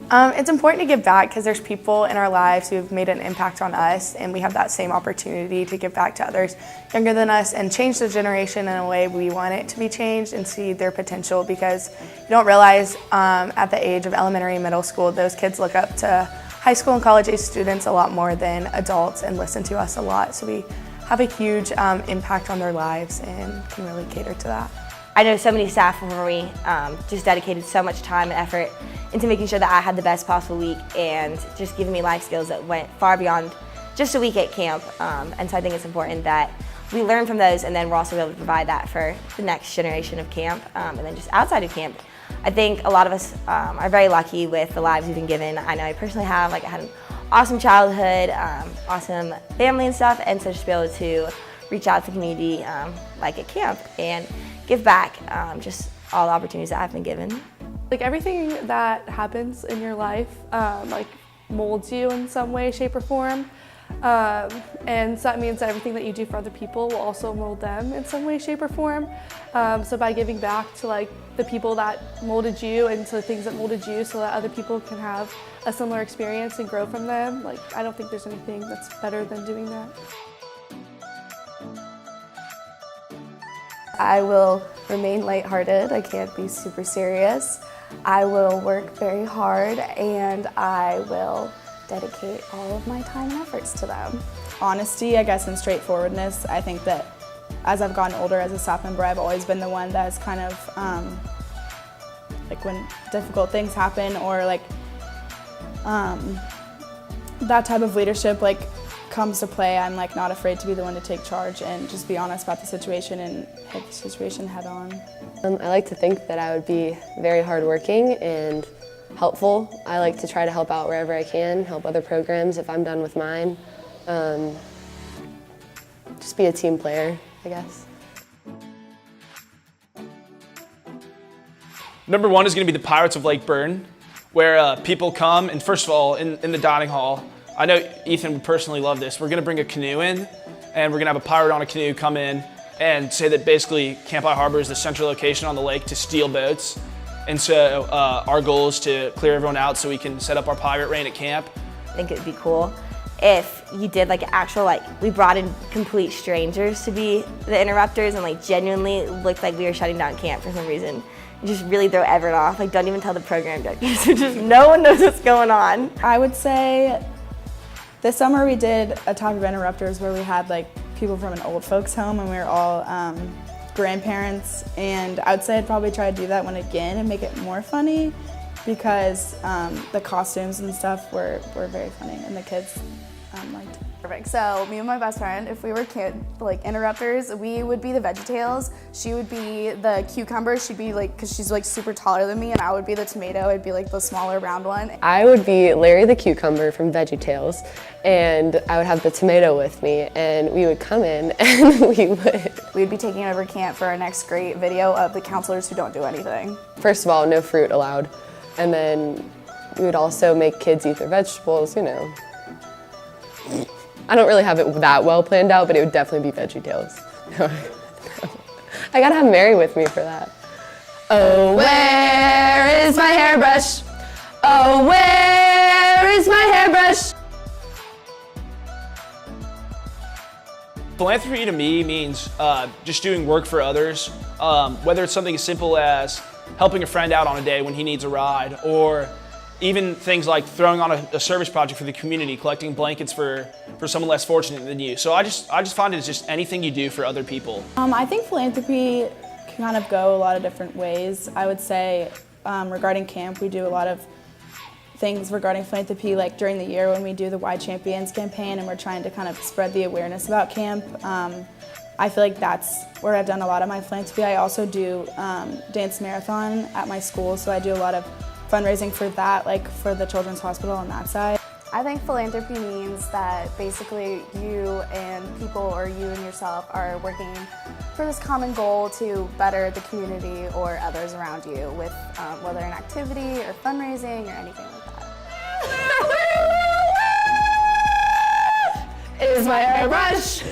It's important to give back because there's people in our lives who have made an impact on us, and we have that same opportunity to give back to others younger than us and change the generation in a way we want it to be changed and see their potential, because you don't realize at the age of elementary and middle school, those kids look up to high school and college age students a lot more than adults and listen to us a lot. So we have a huge impact on their lives and can really cater to that. I know so many staff before me just dedicated so much time and effort into making sure that I had the best possible week and just giving me life skills that went far beyond just a week at camp. And so I think it's important that we learn from those, and then we're also able to provide that for the next generation of camp and then just outside of camp. I think a lot of us are very lucky with the lives we've been given. I know I personally have, I had an awesome childhood, awesome family and stuff, and so just be able to reach out to the community like at camp and give back just all the opportunities that I've been given. Like everything that happens in your life like molds you in some way, shape, or form. And so that means that everything that you do for other people will also mold them in some way, shape, or form. So by giving back to like the people that molded you and to the things that molded you so that other people can have a similar experience and grow from them, like I don't think there's anything that's better than doing that. I will remain lighthearted. I can't be super serious. I will work very hard, and I will dedicate all of my time and efforts to them. Honesty, I guess, and straightforwardness. I think that as I've gotten older as a staff member, I've always been the one that's kind of, like when difficult things happen or like that type of leadership like comes to play, I'm like not afraid to be the one to take charge and just be honest about the situation and hit the situation head on. I like to think that I would be very hardworking and helpful. I like to try to help out wherever I can, help other programs if I'm done with mine. Just be a team player, I guess. Number one is going to be the Pirates of Lake Burn, where people come, and first of all, in the dining hall, I know Ethan would personally love this. We're going to bring a canoe in, and we're going to have a pirate on a canoe come in and say that basically Camp Harbour is the central location on the lake to steal boats. And so our goal is to clear everyone out so we can set up our pirate reign at camp. I think it would be cool if you did like actual, we brought in complete strangers to be the interrupters and like genuinely looked like we were shutting down camp for some reason. And just really throw everyone off. Like don't even tell the program directors, so just no one knows what's going on. I would say this summer we did a type of interrupters where we had like people from an old folks home and we were all grandparents, and I would say I'd probably try to do that one again and make it more funny because the costumes and stuff were very funny and the kids liked it. Perfect. So me and my best friend, if we were interrupters, we would be the VeggieTales. She would be the cucumber. She'd be because she's super taller than me, and I would be the tomato. I'd be the smaller round one. I would be Larry the Cucumber from VeggieTales, and I would have the tomato with me, and we would come in and We'd be taking over camp for our next great video of the counselors who don't do anything. First of all, no fruit allowed, and then we would also make kids eat their vegetables, you know. I don't really have it that well planned out, but it would definitely be VeggieTales. I gotta have Mary with me for that. Oh, where is my hairbrush? Oh, where is my hairbrush? Philanthropy to me means just doing work for others, whether it's something as simple as helping a friend out on a day when he needs a ride, or even things like throwing on a service project for the community, collecting blankets for someone less fortunate than you. So I just find it as just anything you do for other people. I think philanthropy can kind of go a lot of different ways. I would say regarding camp, we do a lot of things regarding philanthropy, like during the year when we do the Y Champions campaign and we're trying to kind of spread the awareness about camp. I feel like that's where I've done a lot of my philanthropy. I also do dance marathon at my school, so I do a lot of fundraising for that, for the Children's Hospital on that side. I think philanthropy means that basically you and people, or you and yourself, are working for this common goal to better the community or others around you with whether an activity or fundraising or anything like that. Is my hairbrush?